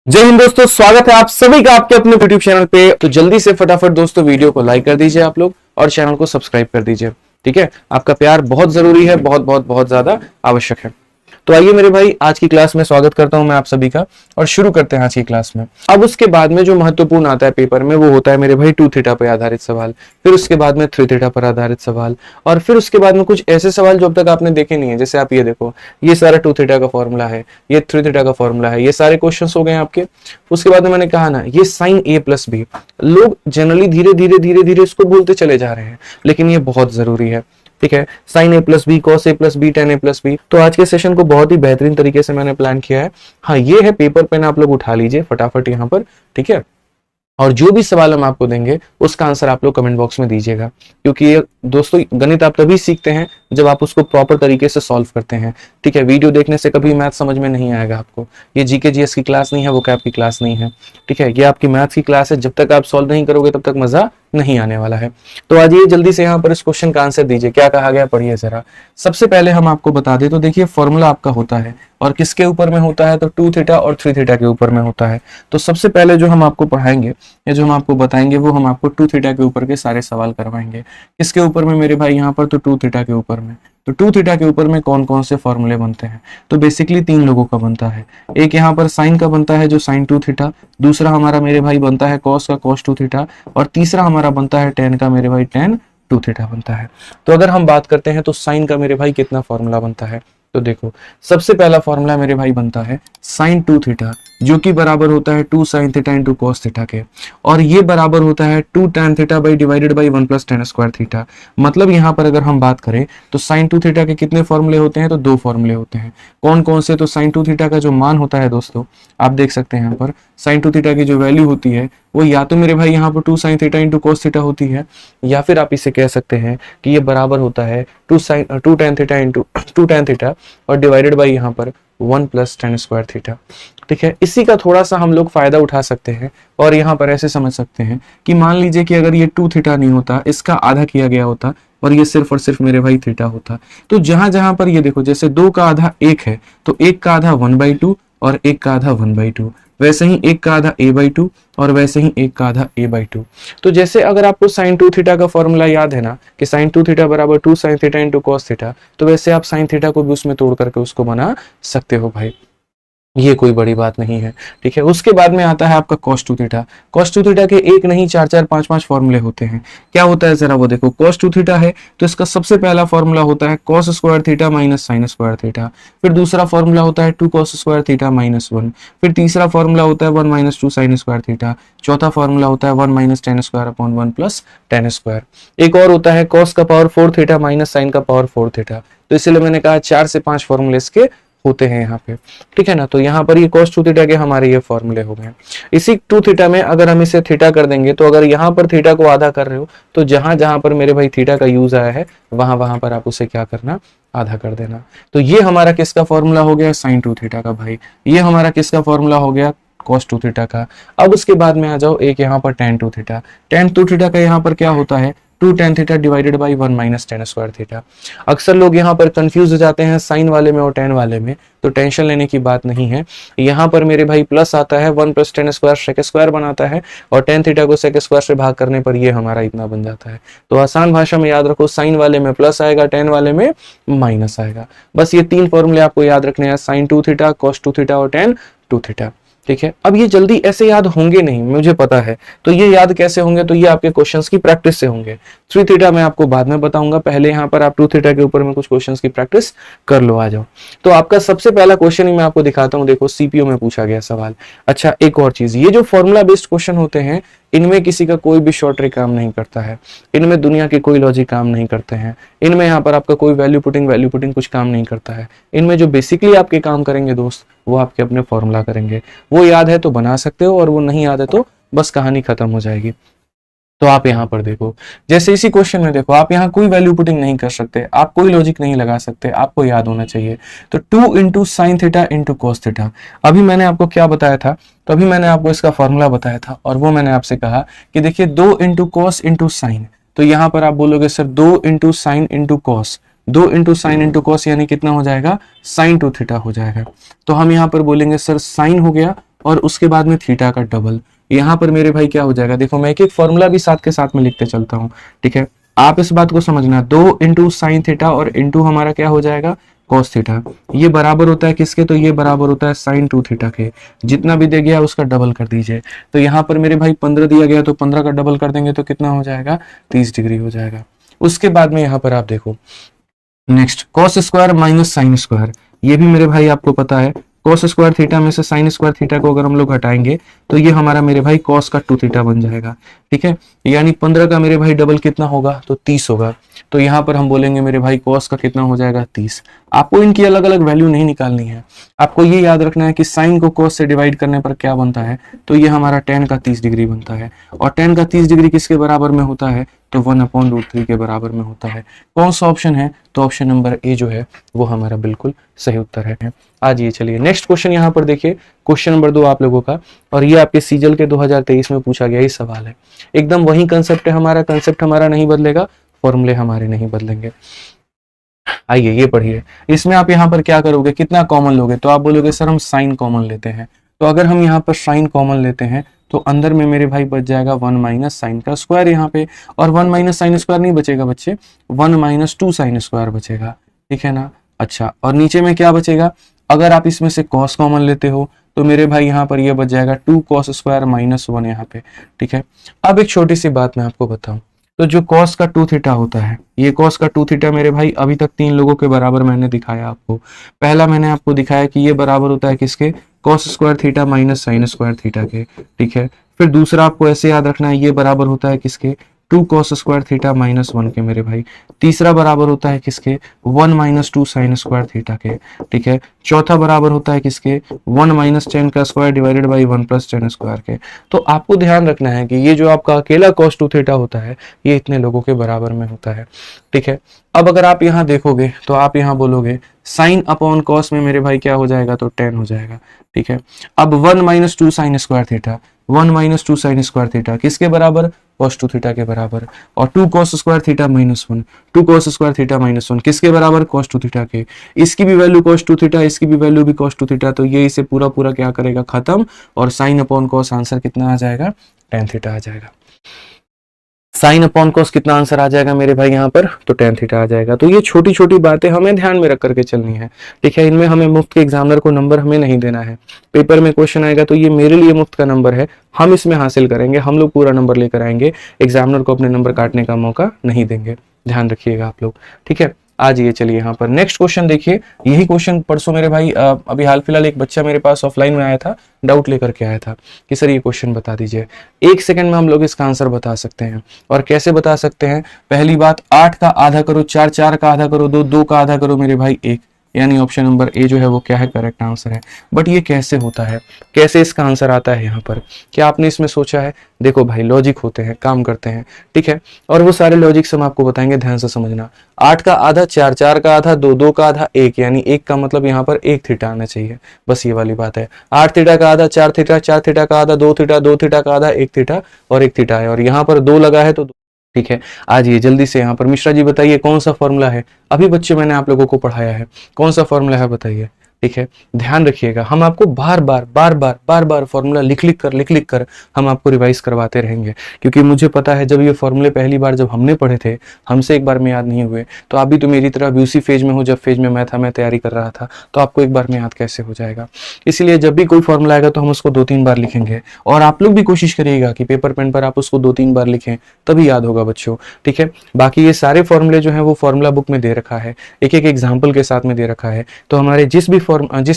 जय हिंद दोस्तों, स्वागत है आप सभी का आपके अपने यूट्यूब चैनल पे। तो जल्दी से फटाफट दोस्तों वीडियो को लाइक कर दीजिए आप लोग और चैनल को सब्सक्राइब कर दीजिए। ठीक है, आपका प्यार बहुत जरूरी है, बहुत बहुत बहुत ज्यादा आवश्यक है। तो आइए मेरे भाई, आज की क्लास में स्वागत करता हूं मैं आप सभी का और शुरू करते हैं आज की क्लास में। अब उसके बाद में जो महत्वपूर्ण आता है पेपर में वो होता है मेरे भाई 2 थीटा पर आधारित सवाल, फिर उसके बाद में 3 थीटा पर आधारित सवाल, और फिर उसके बाद में कुछ ऐसे सवाल जो अब तक आपने देखे नहीं है। जैसे आप ये देखो, ये सारा 2 थीटा का फॉर्मूला है, ये 3 थीटा का फॉर्मूला है, ये सारे क्वेश्चन हो गए आपके। उसके बाद में मैंने कहा ना, ये साइन ए प्लस बी, लोग जनरली धीरे धीरे धीरे धीरे इसको भूलते चले जा रहे हैं, लेकिन ये बहुत जरूरी है। ठीक है, sign A plus B, cos A plus B, ten A plus B. तो आज के सेशन को बहुत ही बेहतरीन तरीके से मैंने प्लान किया है। हाँ, ये है पेपर पेन, आप लोग उठा लीजिए फटाफट यहाँ पर। ठीक है, और जो भी सवाल हम आपको देंगे उसका आंसर आप लोग कमेंट बॉक्स में दीजिएगा, क्योंकि ये दोस्तों गणित आप तभी सीखते हैं जब आप उसको प्रॉपर तरीके से सॉल्व करते हैं। ठीक है, वीडियो देखने से कभी मैथ समझ में नहीं आएगा आपको। ये जीके जीएस की क्लास नहीं है, वो कैप की क्लास नहीं है। ठीक है, ये आपकी मैथ की क्लास है। जब तक आप सॉल्व नहीं करोगे तब तक मजा नहीं आने वाला है। तो आज ये जल्दी से यहाँ पर इस क्वेश्चन का आंसर दीजिए, क्या कहा गया पढ़िए जरा। सबसे पहले हम आपको बता दें तो देखिए, फॉर्मूला आपका होता है और किसके ऊपर में होता है, तो 2 थीटा और 3 थीटा के ऊपर में होता है। तो सबसे पहले जो हम आपको पढ़ाएंगे या जो हम आपको बताएंगे वो हम आपको 2 थीटा के ऊपर के सारे सवाल करवाएंगे। किसके ऊपर में मेरे भाई, यहाँ पर तो 2 थीटा के ऊपर में। तो 2 थीटा के ऊपर में कौन कौन से फॉर्मूले बनते हैं, तो बेसिकली 3 लोगों का बनता है। एक यहाँ पर साइन का बनता है जो साइन 2 थीटा, दूसरा हमारा मेरे भाई बनता है कॉस का कॉस 2 थीटा, और तीसरा हमारा बनता है टेन का मेरे भाई टेन 2 थीटा बनता है। तो अगर हम बात करते हैं तो साइन का मेरे भाई कितना फॉर्मूला बनता है, तो देखो सबसे पहला फॉर्मूला मेरे भाई बनता है साइन 2 थीटा, जो कि बराबर होता है 2 sine theta into cos theta के, और ये बराबर होता है 2 tan theta by divided by 1 plus tan square theta. मतलब यहाँ पर अगर हम बात करें तो साइन 2 थीटा के कितने फॉर्मूले होते हैं, तो 2 फॉर्मूले होते हैं। कौन कौन से, तो साइन 2 थीटा का जो मान होता है दोस्तों, आप देख सकते हैं यहाँ पर साइन 2 थीटा की जो वैल्यू होती है वो या तो मेरे भाई यहाँ पर 2 sine theta into cos theta होती है, या फिर आप इसे कह सकते हैं कि ये बराबर होता है 2 tan theta into 2 tan theta और डिवाइडेड बाई यहाँ पर 1 प्लस tan स्क्वायर थीटा। ठीक है, इसी का थोड़ा सा हम लोग फायदा उठा सकते हैं और यहाँ पर ऐसे समझ सकते हैं कि मान लीजिए कि अगर ये 2 थीटा नहीं होता, इसका आधा किया गया होता और ये सिर्फ और सिर्फ मेरे भाई थीटा होता, तो जहां जहां पर ये देखो, जैसे 2 का आधा 1 है तो 1 का आधा 1/2 और 1 का आधा 1/2, वैसे ही 1 का आधा a/2 और वैसे ही 1 का आधा a/2। तो जैसे अगर आपको साइन 2 थीटा का फॉर्मूला याद है ना कि साइन 2 थीटा बराबर 2 sine theta into cos theta, तो वैसे आप साइन थीटा को भी उसमें तोड़ करके उसको बना सकते हो भाई, ये कोई बड़ी बात नहीं है। ठीक है, उसके बाद में आता है आपका cos 2 थीटा। cos 2 थीटा के एक नहीं 4 5 5 फॉर्मूले होते हैं। क्या होता है जरा वो देखो, cos 2 थीटा है तो इसका सबसे पहला फॉर्मूला होता है cos square theta minus sine square theta, फिर दूसरा फॉर्मूला होता है 2 cos स्क्वायर थीटा माइनस 1, फिर तीसरा फॉर्मूला होता है 1 माइनस 2 साइन स्क्वायर थीटा, चौथा फॉर्मूला होता है 1 minus tan square upon 1 plus tan square. एक और होता है cos का पावर 4 थीटा माइनस साइन का पावर 4 थीटा। तो इसलिए मैंने कहा 4 से 5 फॉर्मूले इसके होते हैं यहाँ पे। ठीक है ना, तो यहाँ पर ये cos 2 थीटा के हमारे ये फॉर्मूले हो गए। इसी 2 थीटा में अगर हम इसे थीटा कर देंगे, तो अगर यहाँ पर थीटा को आधा कर रहे हो तो जहां जहां पर मेरे भाई थीटा का यूज आया है वहां वहां पर आप उसे क्या करना, आधा कर देना। तो ये हमारा किसका फॉर्मूला हो गया, साइन 2 थीटा का भाई। ये हमारा किसका फॉर्मूला हो गया, cos 2 थीटा का। अब उसके बाद में आ जाओ एक यहाँ पर tan 2 थीटा। tan 2 थीटा का यहाँ पर क्या होता है, 2 tan theta divided by 1 minus tan square theta. अक्सर लोग यहाँ पर कंफ्यूज हो जाते हैं साइन वाले में और tan वाले में, तो टेंशन लेने की बात नहीं है। यहाँ पर मेरे भाई प्लस आता है 1 plus tan square sec square बनाता है, और tan थीटा को सेक स्क्वायर से भाग करने पर ये हमारा इतना बन जाता है। तो आसान भाषा में याद रखो, साइन वाले में प्लस आएगा, tan वाले में माइनस आएगा। बस ये 3 फॉर्मूले आपको याद रखने हैं, साइन 2 थीटा, cos 2 थीटा और tan 2 थीटा। ठीक है, अब ये जल्दी ऐसे याद होंगे नहीं, मुझे पता है। तो ये याद कैसे होंगे, तो ये आपके क्वेश्चंस की प्रैक्टिस से होंगे। 3 थीटा मैं आपको बाद में बताऊंगा, पहले यहाँ पर आप 2 थीटा के ऊपर में कुछ क्वेश्चंस की प्रैक्टिस कर लो। आ जाओ, तो आपका सबसे पहला क्वेश्चन ही मैं आपको दिखाता हूँ। देखो, सीपीओ में पूछा गया सवाल। अच्छा, एक और चीज, ये जो फॉर्मूला बेस्ड क्वेश्चन होते हैं इनमें किसी का कोई भी शॉर्ट ट्रिक काम नहीं करता है, इनमें दुनिया के कोई लॉजिक काम नहीं करते हैं, इनमें यहाँ पर आपका कोई वैल्यू पुटिंग कुछ काम नहीं करता है। इनमें जो बेसिकली आपके काम करेंगे दोस्त, वो आपके अपने फॉर्मूला करेंगे। वो याद है तो बना सकते हो, और वो नहीं याद है तो बस कहानी खत्म हो जाएगी। तो आप यहाँ पर देखो, जैसे इसी क्वेश्चन में देखो, आप यहाँ कोई वैल्यू पुटिंग नहीं कर सकते, आप कोई लॉजिक नहीं लगा सकते, आपको याद होना चाहिए। तो 2 into sine theta into cos theta. अभी मैंने आपको क्या बताया था, तो अभी मैंने आपको इसका फॉर्मूला बताया था, और वो मैंने आपसे कहा कि देखिए 2 इंटू कॉस इंटू साइन, तो यहाँ पर आप बोलोगे sir 2 into sine into cos, 2 into sine into cos यानी कितना हो जाएगा, साइन 2 थीटा हो जाएगा। तो हम यहाँ पर बोलेंगे सर साइन हो गया और उसके बाद में थीटा का डबल। यहाँ पर मेरे भाई क्या हो जाएगा, देखो मैं एक एक फॉर्मूला भी साथ के साथ में लिखते चलता हूँ, ठीक है। आप इस बात को समझना, 2 इंटू साइन थीटा और इंटू हमारा क्या हो जाएगा कॉस थीटा, ये बराबर होता है किसके, तो ये बराबर होता है साइन 2 थीटा के। जितना भी दे गया उसका डबल कर दीजिए। तो यहाँ पर मेरे भाई 15 दिया गया तो 15 का डबल कर देंगे तो कितना हो जाएगा 30 डिग्री हो जाएगा। उसके बाद में यहाँ पर आप देखो next cos square minus sine square, ये भी मेरे भाई आपको पता है कॉस स्क्वायर थीटा में से साइन स्क्वायर थीटा को अगर हम लोग हटाएंगे तो ये हमारा मेरे भाई कॉस का 2 थीटा बन जाएगा, ठीक है। यानी 15 का मेरे भाई डबल कितना होगा, तो 30 होगा। तो यहाँ पर हम बोलेंगे मेरे भाई कॉस का कितना हो जाएगा 30। आपको इनकी अलग अलग वैल्यू नहीं निकालनी है, आपको ये याद रखना है कि साइन को कॉस से डिवाइड करने पर क्या बनता है, तो ये हमारा tan का 30 डिग्री बनता है। और tan का 30 डिग्री किसके बराबर में होता है, तो 1/√3 के बराबर में होता है। कौन सा ऑप्शन है, तो ऑप्शन नंबर ए जो है वो हमारा बिल्कुल सही उत्तर है। आज ये चलिए नेक्स्ट क्वेश्चन यहाँ पर देखिए, क्वेश्चन नंबर 2 आप लोगों का, और ये आपके सीजल के 2023 में पूछा गया ही सवाल है। एकदम वही कंसेप्ट है हमारा, कंसेप्ट हमारा नहीं बदलेगा, फॉर्मूले हमारे नहीं बदलेंगे। आइए ये पढ़िए, इसमें आप यहाँ पर क्या करोगे, कितना कॉमन लोगे, तो आप बोलोगे सर हम साइन कॉमन लेते हैं। तो अगर हम यहाँ पर साइन कॉमन लेते हैं तो अंदर में मेरे भाई बच जाएगा 1 माइनस साइन का स्क्वायर यहाँ पे, और 1 माइनस साइन स्क्वायर नहीं बचेगा बच्चे, 1 माइनस 2 साइन स्क्वायर बचेगा, ठीक है ना। अच्छा, और नीचे में क्या बचेगा, अगर आप इसमें से कॉस कॉमन लेते हो तो मेरे भाई यहाँ पर ये बच जाएगा 2 कॉस स्क्वायर माइनस 1 यहाँ पे, ठीक है। अब एक छोटी सी बात मैं आपको बताऊं, तो जो कॉस का 2 थीटा होता है, ये कॉस का 2 थीटा मेरे भाई अभी तक 3 लोगों के बराबर मैंने दिखाया आपको। पहला मैंने आपको दिखाया कि ये बराबर होता है किसके, cos square theta minus sine square theta के, ठीक है। फिर दूसरा आपको ऐसे याद रखना है, ये बराबर होता है किसके, 2 कॉस स्क्वायर थीटा माइनस 1 के मेरे भाई। तीसरा बराबर होता है किसके, 1 माइनस 2 साइन स्क्वायर थीटा के, ठीक है। चौथा बराबर होता है किसके, 1 माइनस 10 का square divided by 1 plus 10 square के। तो आपको ध्यान रखना है कि ये जो आपका अकेला कॉस 2 थीटा होता है ये इतने लोगों के बराबर में होता है, ठीक है। अब अगर आप यहाँ देखोगे तो आप यहाँ बोलोगे साइन अपॉन कॉस में मेरे भाई क्या हो जाएगा, तो 10 हो जाएगा, ठीक है। अब 1 minus 2 sine square theta, 1 minus 2 sine square theta किसके बराबर, कॉस 2 थीटा के बराबर। और 2 cos square theta minus 1, 2 cos square theta minus 1 किसके बराबर, कॉस 2 थीटा के। इसकी भी वैल्यू कॉस 2 थीटा, इसकी भी वैल्यू भी कॉस 2 थीटा, तो ये इसे पूरा पूरा क्या करेगा, खत्म। और साइन अपॉन कॉस आंसर कितना आ जाएगा, tan थीटा आ जाएगा। साइन अपॉन कॉस कितना आंसर आ जाएगा मेरे भाई यहाँ पर, तो tan थीटा आ जाएगा। तो ये छोटी छोटी बातें हमें ध्यान में रख करके चलनी है, ठीक है। इनमें हमें मुफ्त के एग्जामिनर को नंबर हमें नहीं देना है। पेपर में क्वेश्चन आएगा तो ये मेरे लिए मुफ्त का नंबर है, हम इसमें हासिल करेंगे, हम लोग पूरा नंबर लेकर आएंगे, एग्जामिनर को अपने नंबर काटने का मौका नहीं देंगे, ध्यान रखिएगा आप लोग, ठीक है। आज ये चलिए यहाँ पर नेक्स्ट क्वेश्चन देखिए, यही क्वेश्चन परसों मेरे भाई अभी हाल फिलहाल एक बच्चा मेरे पास ऑफलाइन में आया था, डाउट लेकर के आया था कि सर ये क्वेश्चन बता दीजिए। 1 सेकंड में हम लोग इसका आंसर बता सकते हैं। और कैसे बता सकते हैं, पहली बात 8 का आधा करो 4, 4 का आधा करो 2, 2 का आधा करो मेरे भाई 1, यानी ऑप्शन नंबर ए जो है वो क्या है, करेक्ट आंसर है। बट ये कैसे होता है, कैसे इसका आंसर आता है यहाँ पर, क्या आपने इसमें सोचा है? देखो भाई लॉजिक होते हैं, काम करते हैं, ठीक है। और वो सारे लॉजिक्स हम आपको बताएंगे, ध्यान से समझना। 8 का आधा 4, 4 का आधा 2, 2 का आधा 1, यानी 1 का मतलब यहाँ पर 1 थीटा आना चाहिए, बस ये वाली बात है। 8 थीटा का आधा 4 थीटा, 4 थीटा का आधा 2 थीटा, 2 थीटा का आधा 1 थीटा, और 1 थीटा है, और यहाँ पर 2 लगा है तो, ठीक है। आज ये जल्दी से यहाँ पर मिश्रा जी बताइए कौन सा फॉर्मूला है, अभी बच्चे मैंने आप लोगों को पढ़ाया है, कौन सा फॉर्मूला है बताइए, ठीक है। ध्यान रखिएगा, हम आपको बार बार फॉर्मूला लिख लिख कर हम आपको रिवाइज करवाते रहेंगे, क्योंकि मुझे पता है जब ये फॉर्मूले पहली बार जब हमने पढ़े थे, हमसे एक बार में याद नहीं हुए, तो आप भी तो मेरी तरह उसी फेज में हो जब फेज में मैं था, मैं तैयारी कर रहा था, तो आपको एक बार में याद कैसे हो जाएगा। इसलिए जब भी कोई फॉर्मूला आएगा तो हम उसको 2-3 बार लिखेंगे, और आप लोग भी कोशिश करिएगा कि पेपर पेन पर आप उसको 2-3 बार लिखें, तभी याद होगा बच्चों, ठीक है। बाकी ये सारे फॉर्मूले जो है वो फॉर्मूला बुक में दे रखा है, एक एक एग्जाम्पल के साथ में दे रखा है। तो हमारे जिस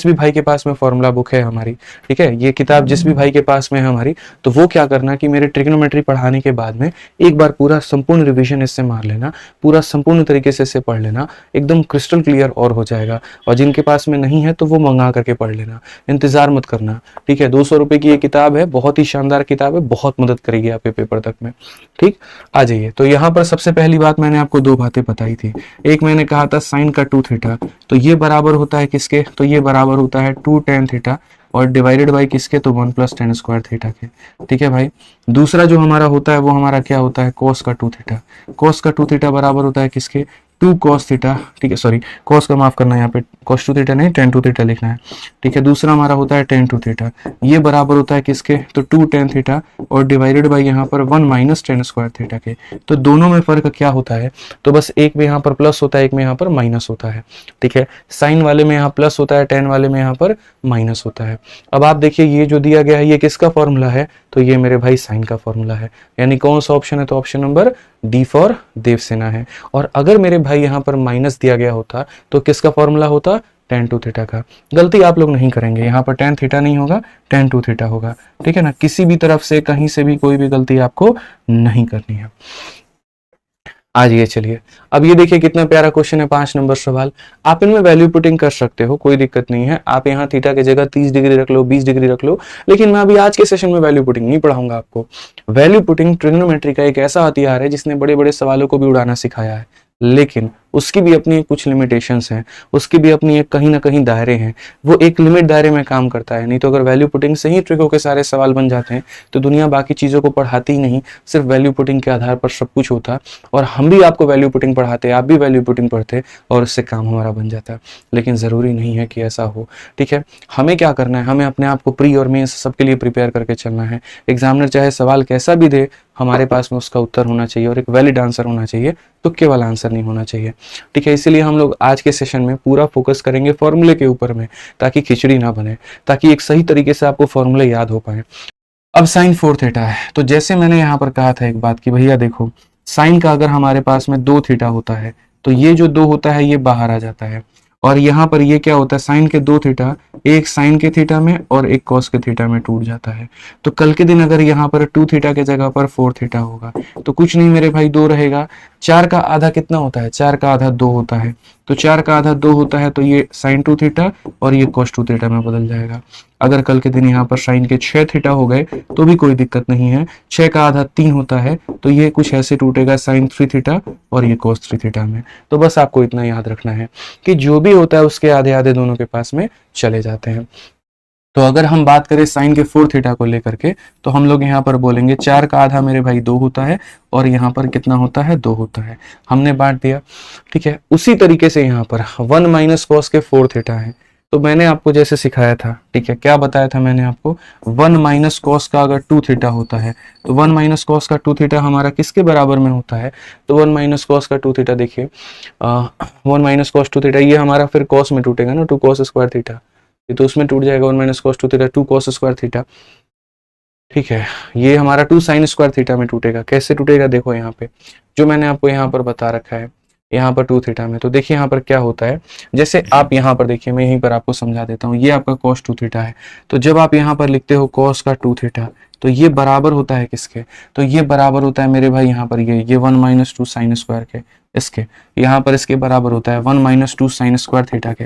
भी भाई के पास में फॉर्मूला बुक है हमारी, ठीक है, ये किताब जिस भी भाई के पास में है हमारी, तो वो क्या करना कि मेरे ट्रिग्नोमेट्री पढ़ाने के बाद में एक बार पूरा संपूर्ण रिवीजन इससे मार लेना, पूरा संपूर्ण तरीके से इसे पढ़ लेना, एकदम क्रिस्टल क्लियर और हो जाएगा। और जिनके पास में नहीं है तो वो मंगा करके पढ़ लेना, इंतजार मत करना, ठीक है। 200 रुपए की ये किताब है, बहुत ही शानदार किताब है, बहुत मदद करेगी आपके पेपर तक में, ठीक। आ जाइए, तो यहाँ पर सबसे पहली बात मैंने आपको 2 बातें बताई थी। एक मैंने कहा था साइन का 2 थीटा, तो ये बराबर होता है किसके, तो ये बराबर होता है 2 tan थीटा, और डिवाइडेड बाई किसके, तो 1 प्लस tan स्क्वायर थीटा के, ठीक है भाई। दूसरा जो हमारा होता है वो हमारा क्या होता है, cos का 2 थीटा, cos का 2 थीटा बराबर होता है किसके, टू कॉस थीटा, ठीक है, सॉरी कॉस का माफ करना, यहाँ पे कॉस टू थीटा नहीं टेन टू थीटा लिखना है, ठीक है। दूसरा हमारा होता है टेन टू थीटा, ये बराबर होता है किसके, तो टू टेन थीटा और डिवाइडेड बाई यहाँ पर one minus ten square theta के। तो दोनों में फर्क क्या होता है, तो बस एक में यहाँ पर प्लस होता है, एक में यहाँ पर माइनस होता है, ठीक है। साइन वाले में यहाँ प्लस होता है, टेन वाले में यहाँ पर माइनस होता है। अब आप देखिए ये जो दिया गया है ये किसका फॉर्मूला है, तो ये मेरे भाई साइन का फॉर्मूला है, यानी कौन सा ऑप्शन है, तो option number D for Devasena है। और अगर मेरे भाई यहाँ पर माइनस दिया गया होता तो किसका फॉर्मूला होता, टेन टू थीटा का। गलती आप लोग नहीं करेंगे, यहाँ पर टेन थीटा नहीं होगा, टेन टू थीटा होगा, ठीक है ना। किसी भी तरफ से कहीं से भी कोई भी गलती आपको नहीं करनी है। आज ये चलिए, अब ये देखिए कितना प्यारा क्वेश्चन है, 5 नंबर सवाल। आप इनमें वैल्यू पुटिंग कर सकते हो, कोई दिक्कत नहीं है। आप यहाँ थीटा की जगह 30 डिग्री रख लो, 20 डिग्री रख लो, लेकिन मैं अभी आज के सेशन में वैल्यू पुटिंग नहीं पढ़ाऊंगा आपको। वैल्यू पुटिंग ट्रिग्नोमेट्री का एक ऐसा हथियार है जिसने बड़े बड़े सवालों को भी उड़ाना सिखाया है, लेकिन उसकी भी अपनी कुछ लिमिटेशंस हैं, उसकी भी अपनी एक कहीं ना कहीं दायरे हैं, वो एक लिमिट दायरे में काम करता है। नहीं तो अगर वैल्यू पुटिंग से ही ट्रिकों के सारे सवाल बन जाते हैं तो दुनिया बाकी चीज़ों को पढ़ाती ही नहीं, सिर्फ वैल्यू पुटिंग के आधार पर सब कुछ होता। और हम भी आपको वैल्यू पुटिंग पढ़ाते, आप भी वैल्यू पुटिंग पढ़ते और उससे काम हमारा बन जाता, लेकिन ज़रूरी नहीं है कि ऐसा हो, ठीक है। हमें क्या करना है, हमें अपने आप को प्री और मेंस सबके लिए प्रिपेयर करके चलना है। एग्जामिनर चाहे सवाल कैसा भी दे, हमारे पास में उसका उत्तर होना चाहिए और एक वैलिड आंसर होना चाहिए, तुक्के वाला आंसर नहीं होना चाहिए, ठीक है। इसीलिए हम लोग आज के सेशन में पूरा फोकस करेंगे फॉर्मूले के ऊपर में, ताकि खिचड़ी ना बने, ताकि एक सही तरीके से आपको फॉर्मूले याद हो पाए। अब साइन 4 थीटा है, तो जैसे मैंने यहाँ पर कहा था एक बात की भैया देखो, साइन का अगर हमारे पास में 2 थीटा होता है तो ये जो 2 होता है ये बाहर आ जाता है, और यहाँ पर ये क्या होता है, साइन के 2 थीटा एक साइन के थीटा में और एक कॉस के थीटा में टूट जाता है। तो कल के दिन अगर यहाँ पर 2 थीटा के जगह पर 4 थीटा होगा तो कुछ नहीं मेरे भाई 2 रहेगा। 4 का आधा कितना होता है, 4 का आधा 2 होता है, तो 4 का आधा 2 होता है, तो ये साइन 2 थीटा और ये कॉस 2 थीटा में बदल जाएगा। अगर कल के दिन यहाँ पर साइन के 6 थीटा हो गए तो भी कोई दिक्कत नहीं है, 6 का आधा 3 होता है, तो ये कुछ ऐसे टूटेगा साइन 3 थीटा और ये कॉस 3 थीटा में। तो बस आपको इतना याद रखना है कि जो भी होता है उसके आधे आधे दोनों के पास में चले जाते हैं। तो अगर हम बात करें साइन के 4 थीटा को लेकर के, तो हम लोग यहाँ पर बोलेंगे 4 का आधा मेरे भाई 2 होता है और यहाँ पर कितना होता है, 2 होता है, हमने बांट दिया, ठीक है। उसी तरीके से यहाँ पर 1 माइनस कॉस के 4 थीटा है, तो मैंने आपको जैसे सिखाया था, ठीक है, क्या बताया था मैंने आपको, 1 माइनस कॉस का अगर 2 थीटा होता है तो 1 माइनस कॉस का 2 थीटा हमारा किसके बराबर में होता है, तो 1 माइनस कॉस का 2 थीटा देखिए, 1 माइनस कॉस 2 थीटा ये हमारा फिर कॉस में टूटेगा ना, 2 कॉस स्क्वायर थीटा, ये तो उसमें टूट जाएगा 1 minus cos 2 theta 2 cos square theta, ठीक है। ये हमारा 2 साइन स्क्वायर थीटा में टूटेगा। कैसे टूटेगा देखो यहाँ पे, जो मैंने आपको यहाँ पर बता रखा है, यहाँ पर 2 थीटा में, तो देखिए यहाँ पर क्या होता है, जैसे आप यहाँ पर देखिए, मैं यहीं पर आपको समझा देता हूँ, ये आपका cos 2 थीटा है, तो जब आप यहाँ पर लिखते हो cos का 2 थीटा, तो ये बराबर होता है किसके, तो ये बराबर होता है मेरे भाई यहाँ पर ये 1 माइनस 2 साइन स्क्वायर के, इसके यहाँ पर इसके बराबर होता है 1 माइनस 2 साइन स्क्वायर थीटा के।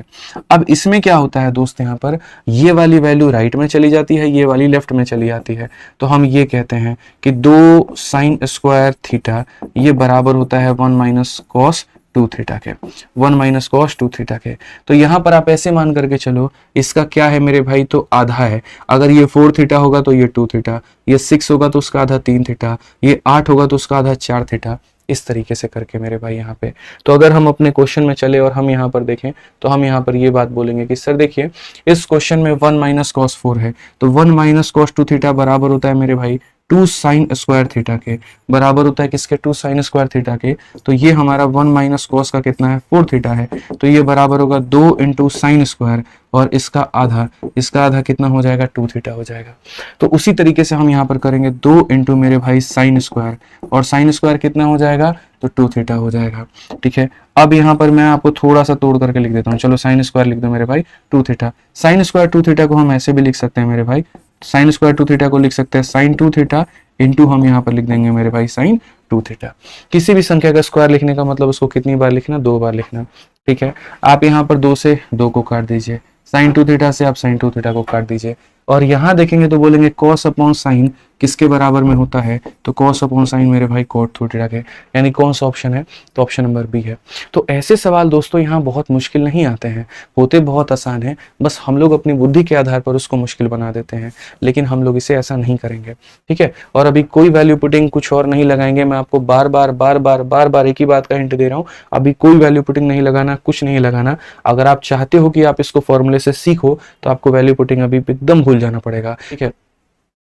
अब इसमें क्या होता है दोस्त, यहाँ पर ये वाली वैल्यू राइट में चली जाती है, ये वाली लेफ्ट में चली जाती है, तो हम ये कहते हैं कि 2 साइन स्क्वायर थीटा ये बराबर होता है 1 माइनस कॉस 2 थीटा के, 1 माइनस कॉस 2 थीटा के। तो यहाँ पर आप ऐसे मान करके चलो, इसका क्या है मेरे भाई, तो आधा है। अगर ये 4 थीटा होगा तो ये 2 थीटा, ये 6 होगा तो उसका आधा 3 थीटा, ये 8 होगा तो उसका आधा 4 थीटा, इस तरीके से करके मेरे भाई यहाँ पे। तो अगर हम अपने क्वेश्चन में चले और हम यहाँ पर देखें तो हम यहाँ पर ये बात बोलेंगे कि सर देखिए इस क्वेश्चन में 1 माइनस कॉस 4 है, तो 1 माइनस कॉस 2 थीटा बराबर होता है मेरे भाई 2 साइन स्क्वायर थीटा के, बराबर होता है किसके, 2 साइन स्क्वायर थीटा के। तो ये हमारा 1 माइनस कॉस का कितना है, 4 थीटा है, तो ये बराबर होगा 2 इंटू साइन स्क्वायर और इसका आधा कितना हो जाएगा, 2 थीटा हो जाएगा। तो उसी तरीके से हम यहाँ पर करेंगे 2 इंटू मेरे भाई साइन स्क्वायर, और साइन स्क्वायर कितना हो जाएगा, तो 2 थीटा हो जाएगा, ठीक है। अब यहाँ पर मैं आपको थोड़ा सा तोड़ करके लिख देता हूँ, चलो साइन स्क्वायर लिख दो मेरे भाई 2 थीटा। साइन स्क्वायर 2 थीटा को हम ऐसे भी लिख सकते हैं मेरे भाई, साइन स्क्वायर 2 थीटा को लिख सकते हैं साइन 2 थीटा इंटू हम यहाँ पर लिख देंगे मेरे भाई साइन 2 थीटा। किसी भी संख्या का स्क्वायर लिखने का मतलब उसको कितनी बार लिखना, 2 बार लिखना, ठीक है। आप यहाँ पर 2 से 2 को काट दीजिए, साइन 2 थीटा से आप साइन 2 थीटा को काट दीजिए, और यहां देखेंगे तो बोलेंगे कॉस अपॉन साइन किसके बराबर में होता है, तो कॉस अपॉन साइन मेरे भाई कॉट थीटा के, यानी कौन सा ऑप्शन है, तो ऑप्शन नंबर बी है। तो ऐसे सवाल दोस्तों यहाँ बहुत मुश्किल नहीं आते हैं, होते बहुत आसान है, बस हम लोग अपनी बुद्धि के आधार पर उसको मुश्किल बना देते हैं, लेकिन हम लोग इसे ऐसा नहीं करेंगे, ठीक है। और अभी कोई वैल्यू पुटिंग कुछ और नहीं लगाएंगे, मैं आपको बार बार एक ही बात का हिंट दे रहा हूँ, अभी कोई वैल्यू पुटिंग नहीं लगाना, कुछ नहीं लगाना। अगर आप चाहते हो कि आप इसको फॉर्मूले से सीखो तो आपको वैल्यू पुटिंग अभी एकदम भूल जाना पड़ेगा, ठीक है।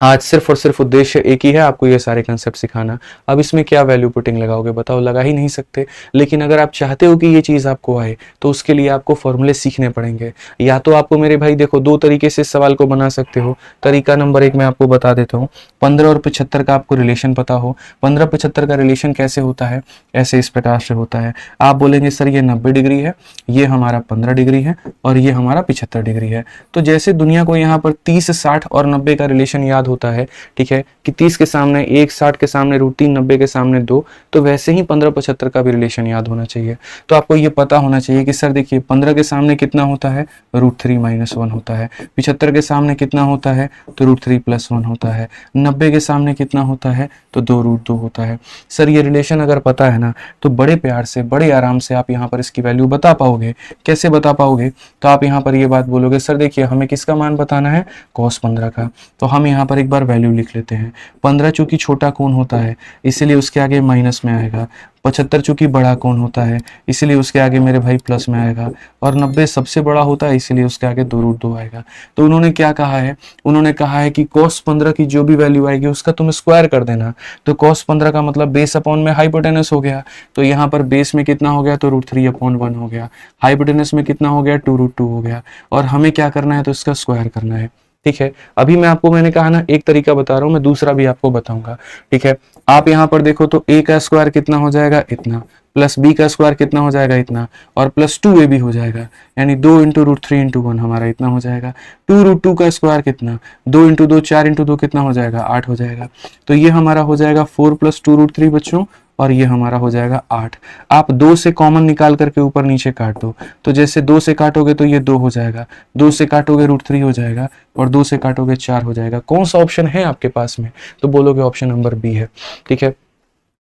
आज सिर्फ और सिर्फ उद्देश्य एक ही है, आपको ये सारे कंसेप्ट सिखाना। अब इसमें क्या वैल्यू पुटिंग लगाओगे बताओ, लगा ही नहीं सकते। लेकिन अगर आप चाहते हो कि ये चीज आपको आए तो उसके लिए आपको फॉर्मूले सीखने पड़ेंगे। या तो आपको मेरे भाई देखो दो तरीके से इस सवाल को बना सकते हो। तरीका नंबर एक मैं आपको बता देता हूँ, 15 और 75 का आपको रिलेशन पता हो। 15-75 का रिलेशन कैसे होता है, ऐसे इस प्रकार से होता है। आप बोलेंगे सर ये 90 डिग्री है, ये हमारा 15 डिग्री है और ये हमारा 75 डिग्री है। तो जैसे दुनिया को यहाँ पर 30, 60 और 90 का रिलेशन याद होता है, ठीक है, कि 30 के सामने 1, 60 के सामने √3, 90 के सामने 2, तो वैसे ही 15-75 का भी रिलेशन याद होना चाहिए। तो आपको ये पता होना चाहिए कि सर देखिए 15 के सामने कितना होता है, √3 - 1 होता है। 75 के सामने कितना होता है, तो √3 + 1 होता है। 90 के सामने कितना होता है, तो 2√2 होता है। सर ये रिलेशन अगर पता है ना तो बड़े प्यार से बड़े आराम से आप यहाँ पर इसकी वैल्यू बता पाओगे। कैसे बता पाओगे, तो आप यहाँ पर ये बात बोलोगे सर देखिए हमें किसका मान बताना है, cos 15 का। तो हम यहाँ पर एक बार वैल्यू लिख लेते हैं। 15 चूंकि छोटा कोण होता है इसलिए उसके आगे माइनस में आएगा। 75 चूंकि बड़ा कोण होता है इसलिए उसके आगे मेरे भाई प्लस में आएगा। और 90 सबसे बड़ा होता है इसलिए उसके आगे 2√2 आएगा। तो उन्होंने क्या कहा है, उन्होंने कहा है कि cos 15 की जो भी वैल्यू आएगी उसका तुम स्क्वायर कर देना। तो cos 15 का मतलब बेस अपॉन में हाइपोटेनस हो गया। तो यहाँ पर बेस में कितना हो गया, तो √3/1 हो गया। हाइपोटेनस में कितना हो गया, 2√2 हो गया। और हमें क्या करना है, तो इसका स्क्वायर करना है, ठीक है। अभी मैं आपको मैंने कहा ना एक तरीका बता रहा हूं, मैं दूसरा भी आपको बताऊंगा, ठीक है। आप यहां पर देखो तो a का स्क्वायर कितना हो जाएगा, इतना, प्लस b का स्क्वायर कितना हो जाएगा, इतना, और प्लस 2ab हो जाएगा, यानी 2 × √3 × 1 हमारा इतना हो जाएगा। 2√2 का स्क्वायर कितना, 2 × 2 4 × 2 कितना हो जाएगा, 8 हो जाएगा। तो ये हमारा हो जाएगा 4 + 2√3 बच्चों, और ये हमारा हो जाएगा 8। आप 2 से कॉमन निकाल करके ऊपर नीचे काट दो, तो जैसे 2 से काटोगे तो ये 2 हो जाएगा, 2 से काटोगे √3 हो जाएगा, और 2 से काटोगे 4 हो जाएगा। कौन सा ऑप्शन है आपके पास में, तो बोलोगे ऑप्शन नंबर बी है, ठीक है।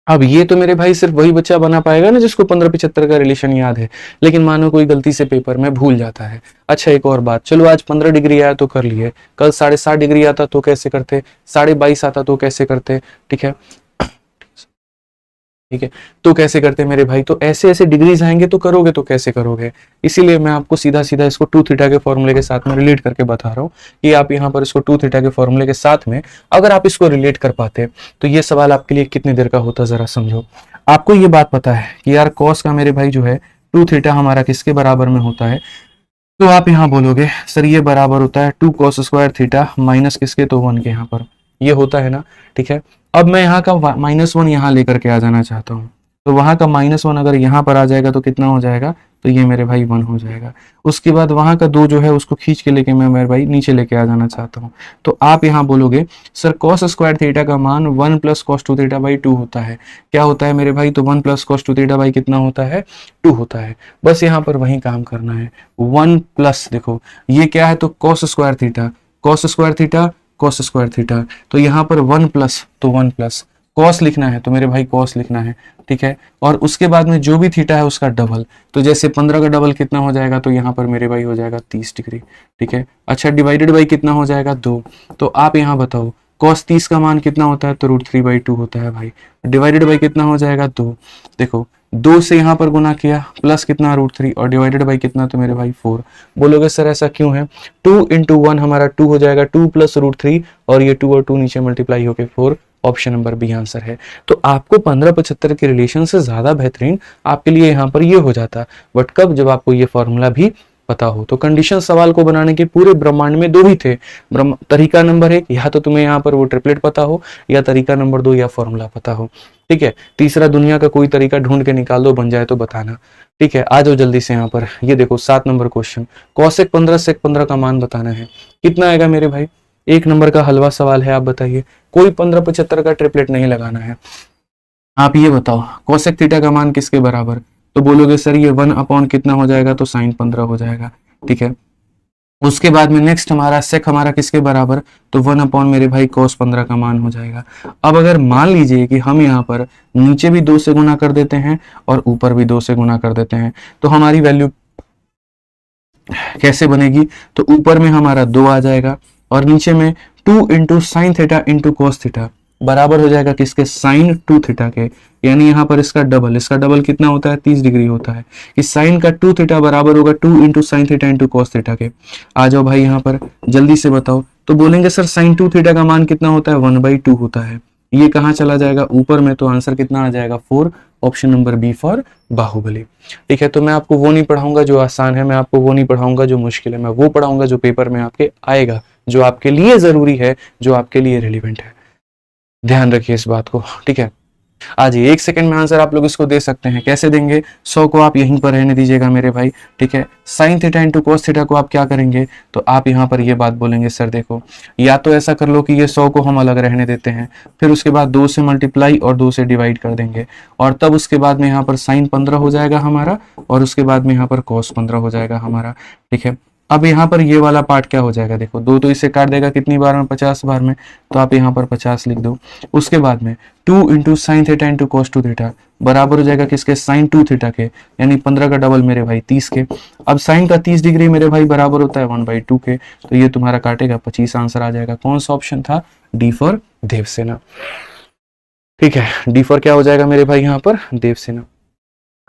अब ये तो मेरे भाई सिर्फ वही बच्चा बना पाएगा ना जिसको 15-75 का रिलेशन याद है, लेकिन मानो कोई गलती से पेपर में भूल जाता है। अच्छा एक और बात, चलो आज 15 डिग्री आया तो कर लिए, कल 7.5 डिग्री आता तो कैसे करते, 22.5 आता तो कैसे करते, ठीक है, ठीक है, तो कैसे करते मेरे भाई। तो ऐसे ऐसे डिग्रीज आएंगे तो करोगे तो कैसे करोगे। इसीलिए मैं आपको सीधा सीधा इसको 2 थीटा के फॉर्मूले के साथ में रिलेट करके बता रहा हूँ कि आप यहाँ पर इसको 2 थीटा के फॉर्मूले के साथ में अगर आप इसको रिलेट कर पाते तो ये सवाल आपके लिए कितनी देर का होता, जरा समझो। आपको ये बात पता है कि यार कॉस का मेरे भाई जो है 2 थीटा हमारा किसके बराबर में होता है, तो आप यहाँ बोलोगे सर ये बराबर होता है 2 cos² थीटा माइनस किसके, तो 1 के, यहाँ पर ये होता है ना, ठीक है। अब मैं यहाँ का -1 यहाँ लेकर के आ जाना चाहता हूँ, तो वहां का -1 अगर यहाँ पर आ जाएगा तो कितना हो जाएगा, तो ये मेरे भाई 1 हो जाएगा। उसके बाद वहां का 2 जो है उसको खींच के लेके मैं मेरे भाई नीचे लेके आ जाना चाहता हूँ। तो आप यहाँ बोलोगे सर cos² थीटा का मान 1 + cos 2 थीटा बाई 2 होता है। क्या होता है मेरे भाई, तो 1 + cos 2 थीटा बाई कितना होता है, 2 होता है। बस यहाँ पर वही काम करना है, 1 प्लस, देखो ये क्या है, तो cos² theta, cos² theta, cos² theta, तो यहाँ पर 1 प्लस, तो 1 प्लस कॉस लिखना है तो मेरे भाई कॉस लिखना है, ठीक है। और उसके बाद में जो भी थीटा है उसका डबल, तो जैसे 15 का डबल कितना हो जाएगा, तो यहाँ पर मेरे भाई हो जाएगा 30 डिग्री, ठीक है। अच्छा डिवाइडेड बाई कितना हो जाएगा, 2। तो आप यहाँ बताओ cos 30 का मान कितना होता है, तो √3/2 होता है भाई। डिवाइडेड बाई कितना हो जाएगा, 2। देखो 2 से यहाँ पर गुना किया, प्लस कितना √3, और डिवाइडेड बाई कितना, तो मेरे भाई 4। बोलोगे सर ऐसा क्यों है, 2 × 1 हमारा 2 हो जाएगा, 2 + √3, और ये 2 और 2 नीचे मल्टीप्लाई होके 4, ऑप्शन नंबर बी आंसर है। तो आपको 15-75 के रिलेशन से ज्यादा बेहतरीन आपके लिए यहाँ पर ये हो जाता, बट कब, जब आपको ये फॉर्मूला भी पता हो। तो कंडीशन सवाल को बनाने के पूरे ब्रह्मांड में 2 ही थे। तरीका नंबर 1, या तो तुम्हें यहाँ पर वो ट्रिपलेट पता हो, या तरीका नंबर 2 या फॉर्मूला पता हो, ठीक है। तीसरा दुनिया का कोई तरीका ढूंढ के निकाल दो, बन जाए तो बताना, ठीक है। आ जाओ जल्दी से यहाँ पर, ये देखो 7 नंबर क्वेश्चन, cos 15 sec 15 का मान बताना है, कितना आएगा मेरे भाई। 1 नंबर का हलवा सवाल है, आप बताइए, कोई 15-75 का ट्रिपलेट नहीं लगाना है। आप ये बताओ कोसेक थीटा का मान किसके बराबर, तो बोलोगे सर ये 1 अपॉन कितना हो जाएगा, तो sin 15 हो जाएगा, ठीक है। उसके बाद में नेक्स्ट हमारा सेक हमारा किसके बराबर, तो 1 अपॉन मेरे भाई cos 15 का मान हो जाएगा। अब अगर मान लीजिए कि हम यहाँ पर नीचे भी 2 से गुना कर देते हैं और ऊपर भी 2 से गुना कर देते हैं, तो हमारी वैल्यू कैसे बनेगी, तो ऊपर में हमारा 2 आ जाएगा और नीचे में 2 into sine theta into cos theta बराबर हो जाएगा किसके, साइन 2 थीटा के। यानी यहाँ पर इसका डबल कितना होता है, 30 डिग्री होता है। इस साइन का 2 थीटा बराबर होगा 2 into sine theta into cos theta के। आ जाओ भाई यहाँ पर जल्दी से बताओ, तो बोलेंगे सर साइन 2 थीटा का मान कितना होता है, 1/2 होता है। ये कहाँ चला जाएगा, ऊपर में, तो आंसर कितना आ जाएगा 4, option number B for Baahubali. ठीक है, तो मैं आपको वो नहीं पढ़ाऊंगा जो आसान है, मैं आपको वो नहीं पढ़ाऊंगा जो मुश्किल है, मैं वो पढ़ाऊंगा जो पेपर में आपके आएगा, जो आपके लिए जरूरी है, जो आपके लिए रिलेवेंट है। ध्यान रखिए इस बात को। ठीक है, आज 1 सेकंड में आंसर आप लोग इसको दे सकते हैं। कैसे देंगे, 100 को आप यहीं पर रहने दीजिएगा मेरे भाई। ठीक है, sine theta into cos theta को आप क्या करेंगे, तो आप यहाँ पर ये बात बोलेंगे, सर देखो या तो ऐसा कर लो कि ये 100 को हम अलग रहने देते हैं, फिर उसके बाद 2 से मल्टीप्लाई और 2 से डिवाइड कर देंगे, और तब उसके बाद में यहाँ पर साइन 15 हो जाएगा हमारा, और उसके बाद में यहाँ पर कोस 15 हो जाएगा हमारा। ठीक है, अब यहाँ पर ये वाला पार्ट क्या हो जाएगा, देखो 2 तो इसे काट देगा कितनी बार में, 50 बार में, तो आप यहाँ पर 50 लिख दो। उसके बाद में 2 into sine theta into cos 2 theta बराबर हो जाएगा किसके, साइन 2 थीटा के, यानी 15 का डबल मेरे भाई 30 के। अब साइन का 30 डिग्री मेरे भाई बराबर होता है 1/2 के, तो ये तुम्हारा काटेगा 25, आंसर आ जाएगा। कौन सा ऑप्शन था, डी फॉर देवसेना। ठीक है, डी फॉर क्या हो जाएगा मेरे भाई यहाँ पर, देवसेना।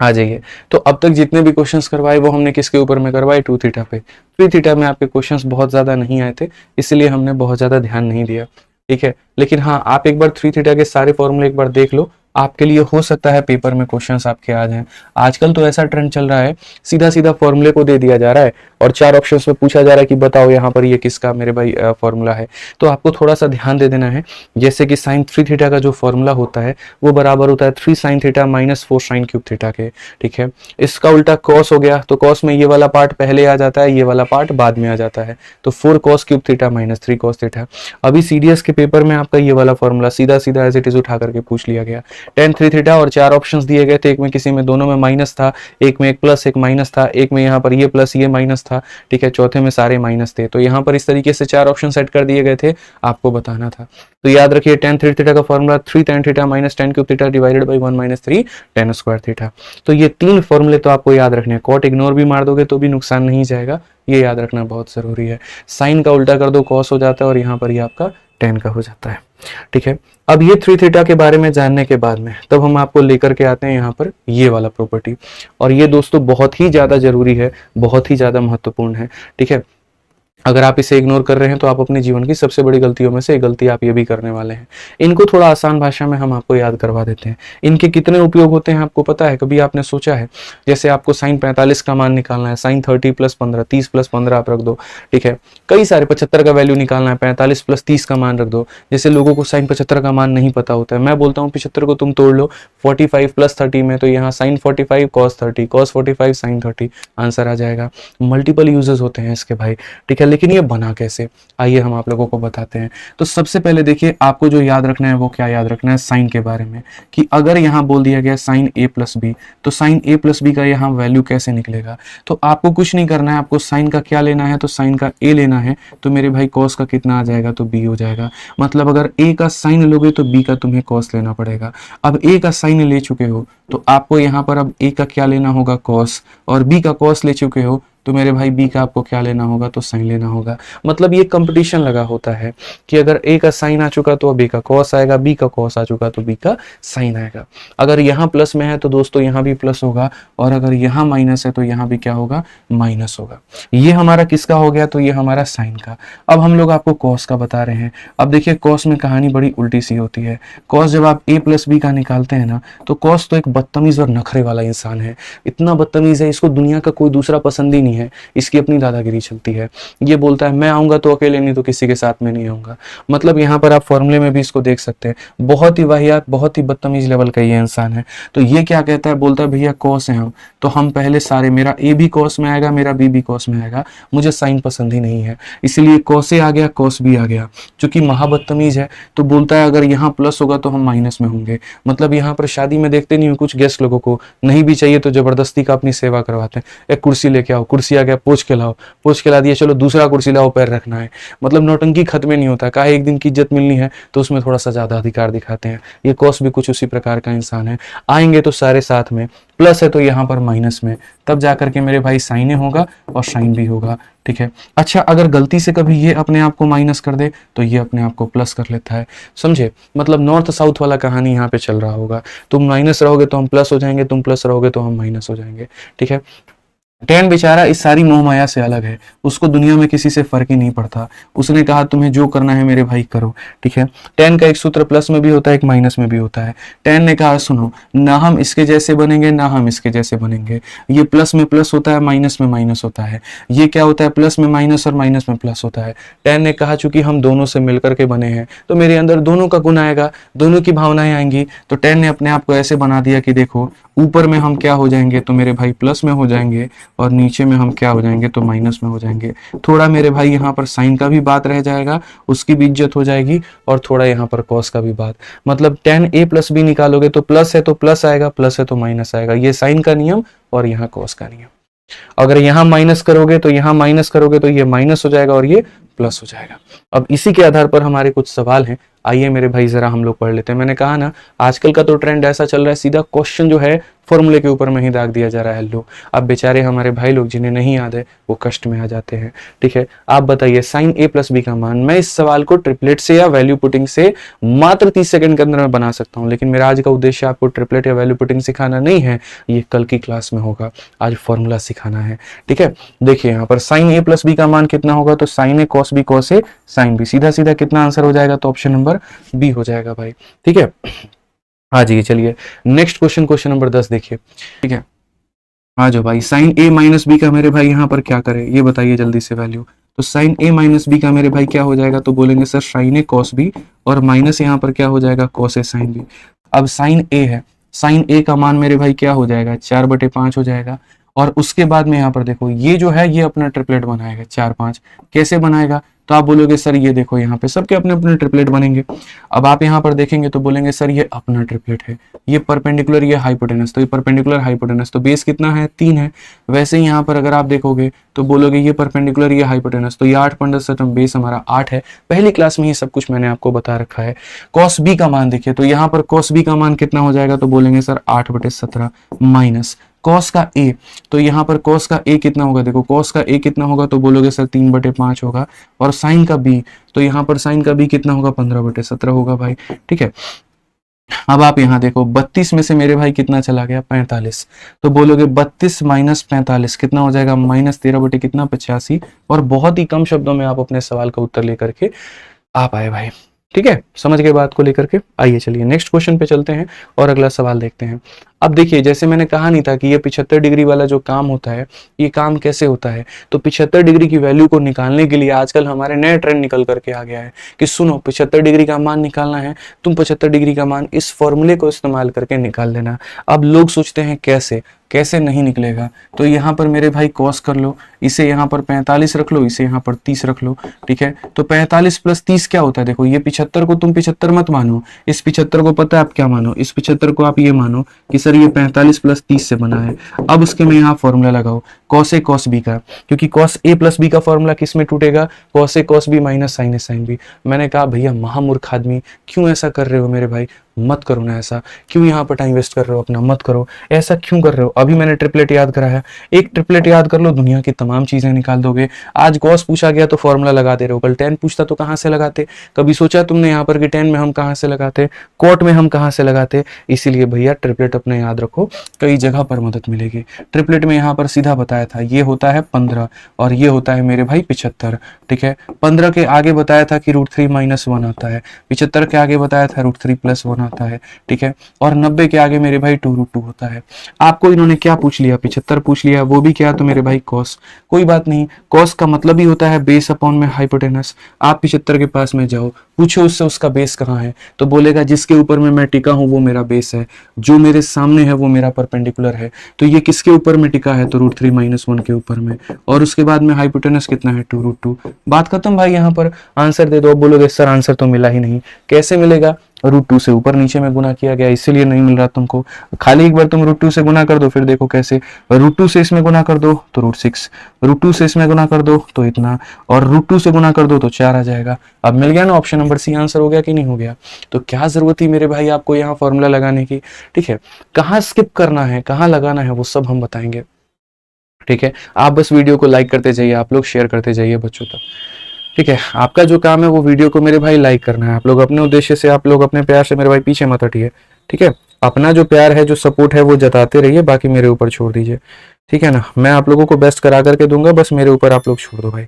आ जाइए, तो अब तक जितने भी क्वेश्चंस करवाए वो हमने किसके ऊपर में करवाए, 2 थीटा पे। 3 थीटा में आपके क्वेश्चंस बहुत ज्यादा नहीं आए थे, इसलिए हमने बहुत ज्यादा ध्यान नहीं दिया। ठीक है, लेकिन हाँ आप एक बार 3 थीटा के सारे फॉर्मूले एक बार देख लो, आपके लिए हो सकता है पेपर में क्वेश्चंस आपके आ जाएं। आजकल तो ऐसा ट्रेंड चल रहा है, सीधा सीधा फॉर्मूले को दे दिया जा रहा है और 4 ऑप्शंस में पूछा जा रहा है कि बताओ यहाँ पर ये किसका मेरे भाई फॉर्मूला है। तो आपको थोड़ा सा ध्यान दे देना है, जैसे कि साइन 3 थीटा का जो फॉर्मूला होता है वो बराबर होता है 3 sine theta minus 4 sine cube theta के। ठीक है, इसका उल्टा कॉस हो गया, तो कॉस में ये वाला पार्ट पहले आ जाता है, ये वाला पार्ट बाद में आ जाता है, तो 4 cos cube theta minus 3 cos theta. अभी सीडीएस के पेपर में आपका ये वाला फॉर्मूला सीधा सीधा एज इट इज उठा करके पूछ लिया गया। tan 3 थीटा और 4 ऑप्शंस दिए गए थे, एक में किसी में दोनों में माइनस था, एक में एक प्लस एक माइनस था, एक में यहाँ पर ये प्लस ये माइनस था। ठीक है, चौथे में सारे माइनस थे, तो यहाँ पर इस तरीके से 4 ऑप्शन सेट कर दिए गए थे, आपको बताना था। तो याद रखिए tan 3 थीटा का formula 3 tan theta minus tan cube theta divided by 1 minus 3 tan square theta. तो ये 3 फॉर्मूले तो आपको याद रखने हैं, कॉट इग्नोर भी मार दोगे तो भी नुकसान नहीं जाएगा, ये याद रखना बहुत जरूरी है। साइन का उल्टा कर दो कॉस हो जाता है और यहाँ पर ये आपका tan का हो जाता है। ठीक है, अब ये 3 थीटा के बारे में जानने के बाद में तब हम आपको लेकर के आते हैं यहाँ पर ये वाला प्रॉपर्टी, और ये दोस्तों बहुत ही ज्यादा जरूरी है, बहुत ही ज्यादा महत्वपूर्ण है। ठीक है, अगर आप इसे इग्नोर कर रहे हैं तो आप अपने जीवन की सबसे बड़ी गलतियों में से एक गलती आप ये भी करने वाले हैं। इनको थोड़ा आसान भाषा में हम आपको याद करवा देते हैं। इनके कितने उपयोग होते हैं आपको पता है, कभी आपने सोचा है? जैसे आपको साइन 45 का मान निकालना है, साइन 30 प्लस 15, 30 प्लस 15 आप रख दो। ठीक है, कई सारे 75 का वैल्यू निकालना है, 45 प्लस 30 का मान रख दो। जैसे लोगों को साइन 75 का मान नहीं पता होता है, मैं बोलता हूँ 75 को तुम तोड़ लो 45 प्लस 30 में, तो यहाँ sine 45 cos 30 cos 45 sine 30, answer आ जाएगा। मल्टीपल यूजेस होते हैं इसके भाई। ठीक है, लेकिन ये बना कैसे, आइए हम आप लोगों को बताते हैं। तो सबसे पहले देखिए, आपको जो याद रखना है वो क्या याद रखना है, साइन के बारे में, कि अगर यहाँ बोल दिया गया साइन a प्लस बी, तो साइन a प्लस बी का यहाँ वैल्यू कैसे निकलेगा। तो आपको कुछ नहीं करना है, आपको साइन का क्या लेना है, तो साइन का a लेना है, तो मेरे भाई कॉस का कितना आ जाएगा, तो b हो जाएगा। मतलब अगर a का साइन लोगे तो b का तुम्हें कॉस लेना पड़ेगा। अब a का साइन ले चुके हो तो आपको यहाँ पर अब a का क्या लेना होगा, कॉस, और b का कॉस ले चुके हो तो मेरे भाई b का आपको क्या लेना होगा, तो साइन लेना होगा। मतलब ये कंपटीशन लगा होता है कि अगर a का साइन आ चुका तो b का कॉस आएगा, b का कॉस आ चुका तो b का साइन आएगा। अगर यहाँ प्लस में है तो दोस्तों यहाँ भी प्लस होगा, और अगर यहाँ माइनस है तो यहाँ भी क्या होगा, माइनस होगा। ये हमारा किसका हो गया, तो ये हमारा साइन का। अब हम लोग आपको कॉस का बता रहे हैं। अब देखिए कॉस में कहानी बड़ी उल्टी सी होती है। कॉस जब आप a प्लस बी का निकालते हैं ना, तो कॉस तो एक बदतमीज और नखरे वाला इंसान है, इतना बदतमीज है, इसको दुनिया का कोई दूसरा पसंद ही नहीं है, इसकी अपनी दादागिरी चलती है। ये बोलता है मैं आऊंगा तो अकेले, नहीं तो किसी के साथ में नहीं आऊंगा। मतलब यहाँ पर आप फॉर्मूले में भी इसको देख सकते हैं, बहुत ही वाहियात, बहुत ही बदतमीज लेवल का ये इंसान है। तो ये क्या कहता है, बोलता है भैया कॉस है हम, तो हम पहले सारे, मेरा a भी कॉस में आएगा, मेरा b भी कॉस में आएगा, मुझे साइन पसंद ही नहीं है, इसलिए कॉस a आ गया, कॉस b आ गया। चूंकि महाबदतमीज है तो बोलता है अगर यहाँ प्लस होगा तो हम माइनस में होंगे। मतलब यहाँ पर शादी में देखते नहीं हो कुछ गेस्ट लोगों को नहीं भी चाहिए तो जबरदस्ती का अपनी सेवा करवाते हैं, एक कुर्सी लेके आओ, कुर्सी कुर्सी आ गया, पोंछ के लाओ, पोंछ के ला दिया, चलो दूसरा कुर्सी लाओ, पैर रखना है। मतलब नौटंकी खत्म नहीं होता, काहे एक दिन की इज्जत मिलनी है तो उसमें थोड़ा सा ज्यादा अधिकार दिखाते हैं। ये कॉस भी कुछ उसी प्रकार का इंसान है, आएंगे तो सारे साथ में, प्लस है तो यहाँ पर माइनस में, तब जाकर के मेरे भाई साइन होगा और साइन भी होगा, ठीक है। अच्छा, अगर गलती से कभी ये अपने आप को माइनस कर दे तो ये अपने आप को प्लस कर लेता है, समझे। मतलब नॉर्थ साउथ वाला कहानी यहाँ पे चल रहा होगा, तुम माइनस रहोगे तो हम प्लस हो जाएंगे, तुम प्लस रहोगे तो हम माइनस हो जाएंगे, ठीक है। टैन बेचारा इस सारी मोह माया से अलग है, उसको दुनिया में किसी से फर्क ही नहीं पड़ता। उसने कहा तुम्हें जो करना है मेरे भाई करो, ठीक है। टैन का एक सूत्र प्लस में भी होता है, एक माइनस में भी होता है। टैन ने कहा सुनो, ना हम इसके जैसे बनेंगे ना हम इसके जैसे बनेंगे, ये प्लस में प्लस होता है, माइनस में माइनस होता है, ये क्या होता है, प्लस में माइनस और माइनस में प्लस होता है। टैन ने कहा चूंकि हम दोनों से मिलकर के बने हैं तो मेरे अंदर दोनों का गुण आएगा, दोनों की भावनाएं आएंगी। तो टैन ने अपने आप को ऐसे बना दिया कि देखो ऊपर में हम क्या हो जाएंगे तो मेरे भाई प्लस में हो जाएंगे, और नीचे में हम क्या हो जाएंगे तो माइनस में हो जाएंगे। थोड़ा मेरे भाई यहाँ पर साइन का भी बात रह जाएगा, उसकी भी इज्जत हो जाएगी, और थोड़ा यहाँ पर कॉस का भी बात। मतलब tan a प्लस बी निकालोगे तो प्लस है तो प्लस आएगा, प्लस है तो माइनस आएगा, ये साइन का नियम और यहाँ कॉस का नियम। अगर यहाँ माइनस करोगे तो यहाँ माइनस करोगे तो ये माइनस हो जाएगा और ये प्लस हो जाएगा। अब इसी के आधार पर हमारे कुछ सवाल हैं, आइए मेरे भाई जरा हम लोग पढ़ लेते हैं। मैंने कहा ना आजकल का तो ट्रेंड ऐसा चल रहा है, सीधा क्वेश्चन जो है फॉर्मूले के ऊपर में ही दाग दिया जा रहा है। लो अब बेचारे हमारे भाई लोग जिन्हें नहीं याद है वो कष्ट में आ जाते हैं, ठीक है। आप बताइए साइन a प्लस बी का मान, मैं इस सवाल को ट्रिपलेट से या वैल्यू पुटिंग से मात्र 30 सेकंड के अंदर में बना सकता हूं, लेकिन मेरा आज का उद्देश्य आपको ट्रिपलेट या वैल्यू पुटिंग सिखाना नहीं है, ये कल की क्लास में होगा, आज फॉर्मूला सिखाना है, ठीक है। देखिए यहाँ पर साइन a प्लस बी का मान कितना होगा, तो sine a cos B cos a sine B, सीधा सीधा कितना आंसर हो जाएगा, तो ऑप्शन नंबर बी हो जाएगा भाई, ठीक है। हाँ जी, चलिए नेक्स्ट क्वेश्चन, क्वेश्चन नंबर 10 देखिए, ठीक है। हाँ जो भाई साइन a माइनस बी का मेरे भाई यहाँ पर क्या करें, ये बताइए जल्दी से वैल्यू। तो साइन a माइनस बी का मेरे भाई क्या हो जाएगा, तो बोलेंगे sir sine a cos B, और माइनस यहाँ पर क्या हो जाएगा, कॉस a साइन बी। अब साइन a है, साइन a का मान मेरे भाई क्या हो जाएगा, 4/5 हो जाएगा। और उसके बाद में यहाँ पर देखो ये जो है ये अपना ट्रिपलेट बनाएगा 4 5, कैसे बनाएगा, तो आप बोलोगे सर ये देखो यहाँ पे सबके अपने अपने ट्रिपलेट बनेंगे। अब आप यहाँ पर देखेंगे तो बोलेंगे सर ये अपना ट्रिपलेट है, ये परपेंडिकुलर ये हाइपोटेनस, तो ये परपेंडिकुलर हाइपोटेनस, तो बेस कितना है 3 है। वैसे ही यहाँ पर अगर आप देखोगे तो बोलोगे ये परपेंडिकुलर ये हाइपोटेनस, तो ये 8 बेस हमारा 8 है। पहली क्लास में ही सब कुछ मैंने आपको बता रखा है। कॉस बी का मान देखिए, तो यहाँ पर कॉस बी का मान कितना हो जाएगा, तो बोलेंगे सर 8/17 माइनस कॉस का ए, तो यहाँ पर कॉस का ए कितना होगा, देखो कॉस का ए कितना होगा, तो बोलोगे सर 3/5 होगा। और साइन का बी, तो यहाँ पर साइन का बी कितना होगा, 15/17 होगा भाई, ठीक है। अब आप यहाँ देखो 32 में से मेरे भाई कितना चला गया, 45, तो बोलोगे 32 माइनस 45 कितना हो जाएगा, -13/85। और बहुत ही कम शब्दों में आप अपने सवाल का उत्तर लेकर के आ पाए भाई, ठीक है। समझ गए बात को लेकर के। आइए चलिए नेक्स्ट क्वेश्चन पे चलते हैं और अगला सवाल देखते हैं। अब देखिए जैसे मैंने कहा नहीं था कि ये 75 डिग्री वाला जो काम होता है ये काम कैसे होता है, तो 75 डिग्री की वैल्यू को निकालने के लिए आजकल हमारे नए ट्रेंड निकल करके आ गया है कि सुनो 75 डिग्री का मान निकालना है, तुम 75 डिग्री का मान इस फॉर्मूले को इस्तेमाल करके निकाल लेना। अब लोग सोचते हैं कैसे कैसे नहीं निकलेगा, तो यहाँ पर मेरे भाई कॉस कर लो, इसे यहाँ पर 45 रख लो, इसे यहाँ पर 30 रख लो, ठीक है। तो 45 + 30 क्या होता है, देखो ये 75 को तुम 75 मत मानो, इस 75 को पता है आप क्या मानो, इस 75 को आप ये मानो कि सर ये 45 + 30 से बना है। अब उसके में यहाँ फॉर्मूला लगाओ कॉस ए कॉस बी का, क्योंकि कॉस ए प्लस बी का फॉर्मूला किस में टूटेगा, cos A cos B minus sign A sine B. मैंने कहा भैया महामूर्ख आदमी क्यों ऐसा कर रहे हो मेरे भाई, मत करो ना ऐसा, क्यों यहाँ पर टाइम वेस्ट कर रहे हो अपना, मत करो ऐसा, क्यों कर रहे हो। अभी मैंने ट्रिपलेट याद कराया, एक ट्रिपलेट याद कर लो दुनिया की तमाम चीजें निकाल दोगे। आज कॉस पूछा गया तो फॉर्मूला लगा दे रहे हो, कल tan पूछता तो कहाँ से लगाते, कभी सोचा तुमने यहाँ पर कि tan में हम कहाँ से लगाते, कॉट में हम कहाँ से लगाते। इसीलिए भैया ट्रिपलेट अपने याद रखो, कई जगह पर मदद मिलेगी। ट्रिपलेट में यहाँ पर सीधा बताया था ये होता है 15 और ये होता है मेरे भाई 75, ठीक है। 15 के आगे बताया था कि √3 - 1 आता है, 75 के आगे बताया था √3 + 1 आता है, ठीक है। और 90 के आगे मेरे भाई 2√2 होता है। आपको इन्होंने क्या पूछ लिया, 75 पूछ लिया, वो भी क्या, तो मेरे भाई कॉस। कोई बात नहीं, कॉस का मतलब ही होता है बेस अपॉन में हाइपोटेनस। आप 75 के पास में जाओ, पूछो उससे उसका बेस कहाँ है, तो बोलेगा जिसके ऊपर में मैं टिका हूं वो मेरा बेस है, जो मेरे सामने है वो मेरा परपेंडिकुलर है। तो ये किसके ऊपर में टिका है, तो √3 - 1 के ऊपर में, और उसके बाद में हाइपोटेनस कितना है 2√2। बात खत्म भाई, यहाँ पर आंसर दे दो। बोलोगे सर आंसर तो मिला ही नहीं, कैसे मिलेगा, √2 से ऊपर नीचे में गुना किया गया, इसीलिए नहीं मिल रहा तुमको। खाली एक बार तुम √2 से गुना कर दो, फिर देखो कैसे, √2 से इसमें गुना कर दो तो √6, √2 से इसमें गुना कर दो तो इतना, और √2 से गुना कर दो तो 4 आ जाएगा। अब मिल गया ना, ऑप्शन नंबर सी आंसर हो गया कि नहीं हो गया। तो क्या जरूरत थी मेरे भाई आपको यहाँ फॉर्मूला लगाने की, ठीक है। कहाँ स्किप करना है, कहाँ लगाना है, वो सब हम बताएंगे, ठीक है। आप बस वीडियो को लाइक करते जाइए, आप लोग शेयर करते जाइए बच्चों तक, ठीक है। आपका जो काम है वो वीडियो को मेरे भाई लाइक करना है। आप लोग अपने उद्देश्य से, आप लोग अपने प्यार से मेरे भाई पीछे मत हटिए, ठीक है। अपना जो प्यार है, जो सपोर्ट है वो जताते रहिए, बाकी मेरे ऊपर छोड़ दीजिए, ठीक है ना। मैं आप लोगों को बेस्ट करा करके दूंगा, बस मेरे ऊपर आप लोग छोड़ दो भाई,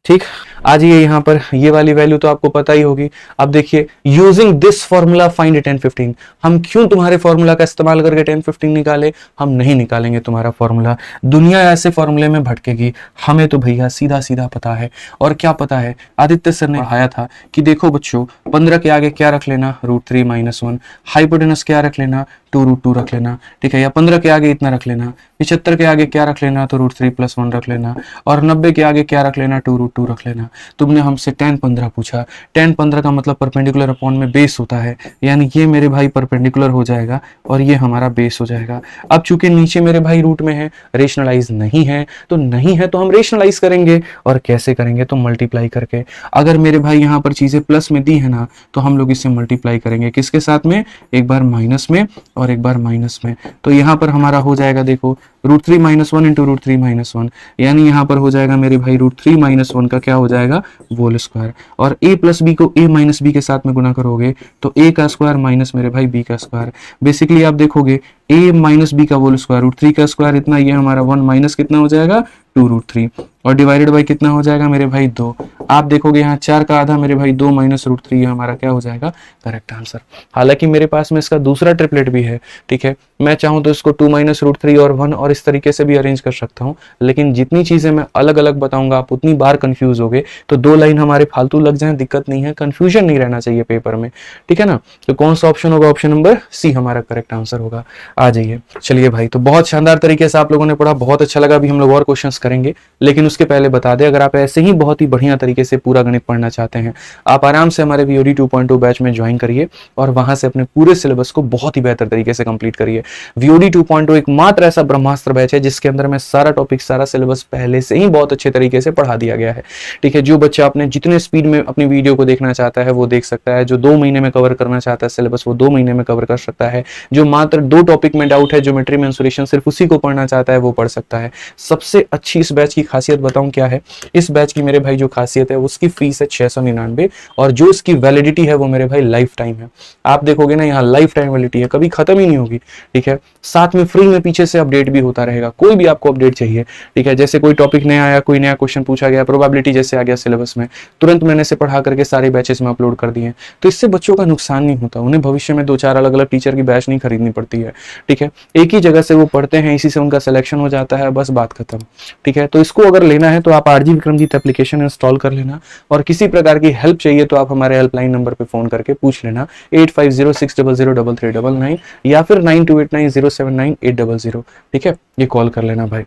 ठीक। आ जाइए यहाँ पर, ये वाली वैल्यू तो आपको पता ही होगी। अब देखिए, यूजिंग दिस फॉर्मूला फाइंड 10 15। हम क्यों तुम्हारे फॉर्मूला का इस्तेमाल करके 10 15 निकाले? हम नहीं निकालेंगे तुम्हारा फॉर्मूला, दुनिया ऐसे फॉर्मूले में भटकेगी। हमें तो भैया सीधा सीधा पता है। और क्या पता है, आदित्य सर ने पढ़ाया था कि देखो बच्चों, 15 के आगे क्या रख लेना, √3 - 1। हाइपोटेनस क्या रख लेना, 2√2 रख लेना, ठीक है। या 15 के आगे इतना रख लेना, 75 के आगे क्या रख लेना, तो √3 + 1 रख लेना, और 90 के आगे क्या रख लेना, 2√2 रख लेना। तुमने हमसे tan 15 पूछा, tan 15 का मतलब परपेंडिकुलर अपॉन में बेस होता है, यानी ये मेरे भाई परपेंडिकुलर हो जाएगा और ये हमारा बेस हो जाएगा। अब चूंकि नीचे मेरे भाई रूट में है, रेशनलाइज नहीं है, तो नहीं है तो हम रेशनलाइज करेंगे। और कैसे करेंगे? तो मल्टीप्लाई करके। अगर मेरे भाई यहाँ पर चीजें प्लस में दी है ना, तो हम लोग इससे मल्टीप्लाई करेंगे, किसके साथ में? एक बार माइनस में और एक बार माइनस में। तो यहाँ पर हमारा हो जाएगा, देखो, √3 - 1 × √3 - 1, यानी यहाँ पर हो जाएगा मेरे भाई √3 - 1 का क्या हो जाएगा, होल स्क्वायर। और a + b को a - b के साथ में गुना करोगे तो a का स्क्वायर माइनस मेरे भाई b का स्क्वायर। बेसिकली आप देखोगे a - b का होल स्क्वायर, √3 का स्क्वायर इतना, ये हमारा 1 माइनस कितना हो जाएगा, 2√3, और डिवाइडेड बाई कितना हो जाएगा मेरे भाई 2। आप देखोगे यहाँ 4 का आधा मेरे भाई 2 - √3, ये हमारा क्या हो जाएगा, करेक्ट आंसर। हालांकि मेरे पास में इसका दूसरा ट्रिपलेट भी है, ठीक है। मैं चाहूं तो इसको 2 - √3 और 1 और इस तरीके से भी अरेंज कर सकता हूं, लेकिन जितनी चीजें मैं अलग अलग बताऊंगा आप उतनी बार कंफ्यूज होगे, तो 2 लाइन हमारे फालतू लग जाए, दिक्कत नहीं है, कंफ्यूजन नहीं रहना चाहिए पेपर में, ठीक है ना। तो कौन सा ऑप्शन होगा? ऑप्शन नंबर सी हमारा करेक्ट आंसर होगा। आ जाइए, चलिए भाई, तो बहुत शानदार तरीके से आप लोगों ने पढ़ा, बहुत अच्छा लगा। अभी हम लोग और क्वेश्चंस करेंगे, लेकिन उसके पहले बता दें, अगर आप ऐसे ही बहुत ही बढ़िया तरीके से पूरा गणित पढ़ना चाहते हैं, आप आराम से हमारे VOD 2.2 बैच में ज्वाइन करिए और वहां से अपने पूरे सिलेबस को बहुत ही बेहतर तरीके से कंप्लीट करिए। VOD 2.2 एक मात्र ऐसा ब्रह्मास्त्र बैच है जिसके अंदर में सारा टॉपिक, सारा सिलेबस पहले से ही बहुत अच्छे तरीके से पढ़ा दिया गया है, ठीक है। जो बच्चा अपने जितने स्पीड में अपनी वीडियो को देखना चाहता है वो देख सकता है, जो 2 महीने में कवर करना चाहता है सिलेबस, वो 2 महीने में कवर कर सकता है, जो मात्र 2 टॉपिक में डाउट है, ज्योमेट्री मेंसुरेशन, सिर्फ उसी को पढ़ना चाहता है वो पढ़ सकता है। सबसे अच्छी इस बैच की खासियत बताऊं क्या है? इस बैच की मेरे भाई जो खासियत है, उसकी फीस है 699, और जो इसकी वैलिडिटी है वो मेरे भाई लाइफ टाइम है। आप देखोगे ना, यहाँ लाइफ टाइम वैलिडिटी है, कभी खत्म ही नहीं होगी, ठीक है। साथ में फ्री में पीछे से अपडेट भी होता रहेगा, कोई भी आपको अपडेट चाहिए, ठीक है। जैसे कोई टॉपिक नया आया, कोई नया क्वेश्चन पूछा गया, प्रोबेबिलिटी जैसे आ गया सिलेबस में, तुरंत मैंने इसे पढ़ा करके सारे बैचेस में अपलोड कर दिए। तो इससे बच्चों का नुकसान नहीं होता, उन्हें भविष्य में 2-4 अलग अलग टीचर की बैच नहीं खरीदनी पड़ती है, ठीक है। एक ही जगह से वो पढ़ते हैं, इसी से उनका सिलेक्शन हो जाता है, बस बात खत्म, ठीक है। तो इसको अगर लेना है तो आप RG विक्रमजीत एप्लीकेशन इंस्टॉल कर लेना, और किसी प्रकार की हेल्प चाहिए तो आप हमारे हेल्पलाइन नंबर पे फोन करके पूछ लेना, 8506003399, या फिर 9289079800, ठीक है। ये कॉल कर लेना भाई,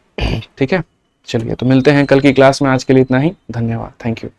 ठीक है। चलिए, तो मिलते हैं कल की क्लास में। आज के लिए इतना ही, धन्यवाद, थैंक यू।